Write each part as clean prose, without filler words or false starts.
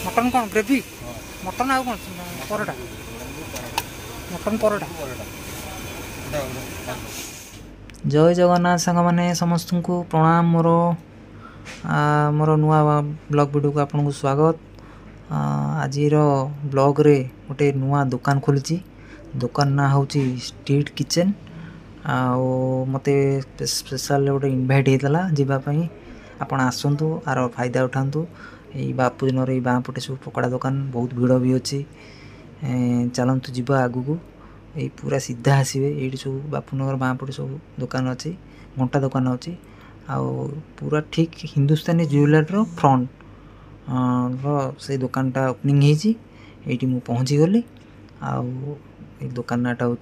Mutton कौन gravy mutton आउ कौन परोटा मटन परोटा जय जगन्नाथ सांग मैंने समस्त को प्रणाम मोर नुआ ब्लॉग वीडियो को आपन को स्वागत। आज ब्लॉग रे गोटे नुआ दुकान खोली दुकान ना हूँ स्ट्रीट किचन मते स्पेशल गोटे इनभाइट होता जावाई आपड़ आसतु आर फायदा उठातु। यही बापू दिन ये बाँ पटे सब पकड़ा दुकान बहुत भिड़ भी अच्छी चलतु जा आगू ये पूरा सीधा आसवे ये सब बापूनगर बाँ पटे सब दुकान अच्छी घंटा दुकान अच्छी पूरा ठीक हिंदुस्तानी ज्वेलरी फ्रंट से दुकानटा ओपनिंग होती मु पहुँची गली आउ दुकान नाटा हूँ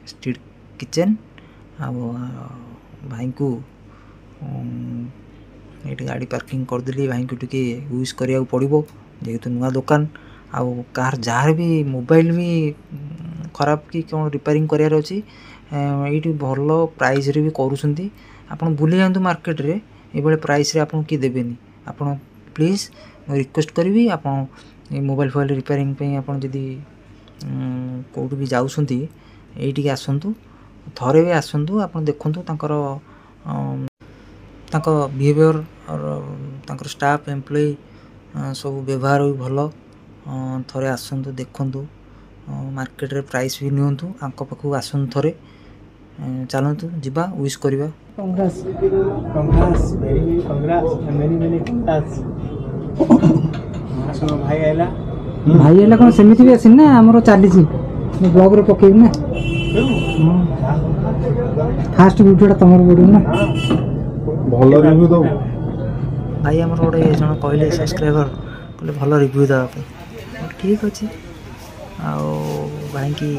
स्ट्रीट किचन भाई को ये गाड़ी पार्किंग करदेली भाई को टी यूज करा पड़ो जेहेतु नुआ दुकान आउ कार जार भी मोबाइल भी खराब कि कौन रिपेयरिंग करार अच्छी ये भल प्राइस रे भी करुँच आपन बुले जातु मार्केट रे ये प्राइस रे आपन किए देवेनि आपन प्लीज रिक्वेस्ट करी आप मोबाइल फोबाइल रिपेयरिंग आपन जदि कौट भी जाऊँगी ये आसतु थरे भी आसतु आप देखु बिहेवियर और स्टाफ एम्प्लॉय सब व्यवहार भी भल थरे आसतु देखु मार्केट रे प्राइस भी नियंतु आंक पाखु आसतु थरे चलतु जीवा विश करवा। भाई आला कौन सेमिति भी आसी ना आमर चली ब्लॉग रे पकेबी ना फास्ट वीडियोटा तुम वीडियो ना भल रिव्यू दो भाई आमर गोटे जन कहले सब्सक्राइबर कहले भल रिव्यू देवाई ठीक अच्छे भाई की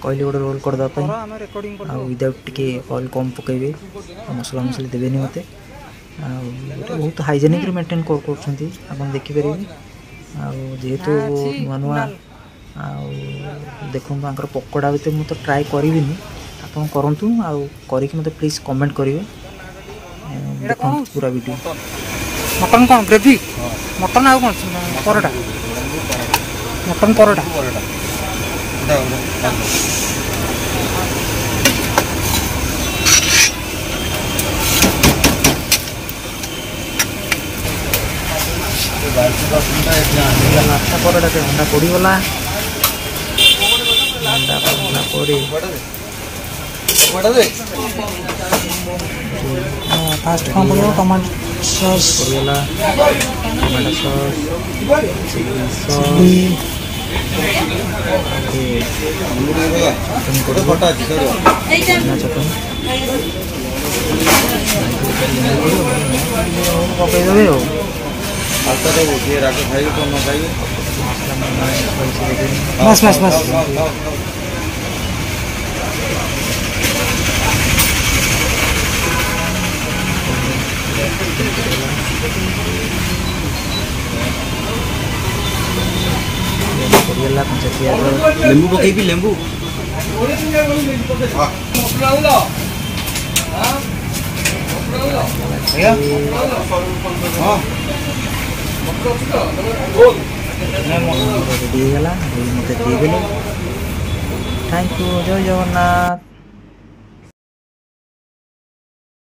कहली गोटे रोल करदेवाई विदाउट टे ऑयल कम पकेबे मसला मसली देवेनि मत बहुत हाइजेनिक मेंटेन कर देखिपारे जेहेतु नुआ नुआ देखो पकोड़ा भी मुझे ट्राए करी आप करूँ करके मत प्लीज कमेंट करेंगे देखो पूरा वीडियो। मटन कौन ग्रेवी मटन आउ कौन परोटा मटन परोटा नाश्ता परोटा से अंडा पड़गला अंडा पड़े फास्ट कौन पड़ो टमाटो सॉस पड़गला टमाटो सॉस चिली सॉस पकईदेवे बस बस बस लेंबू पकईबी लेंबू रेडी गला मत देदेले थैंक यू जय जगन्नाथ।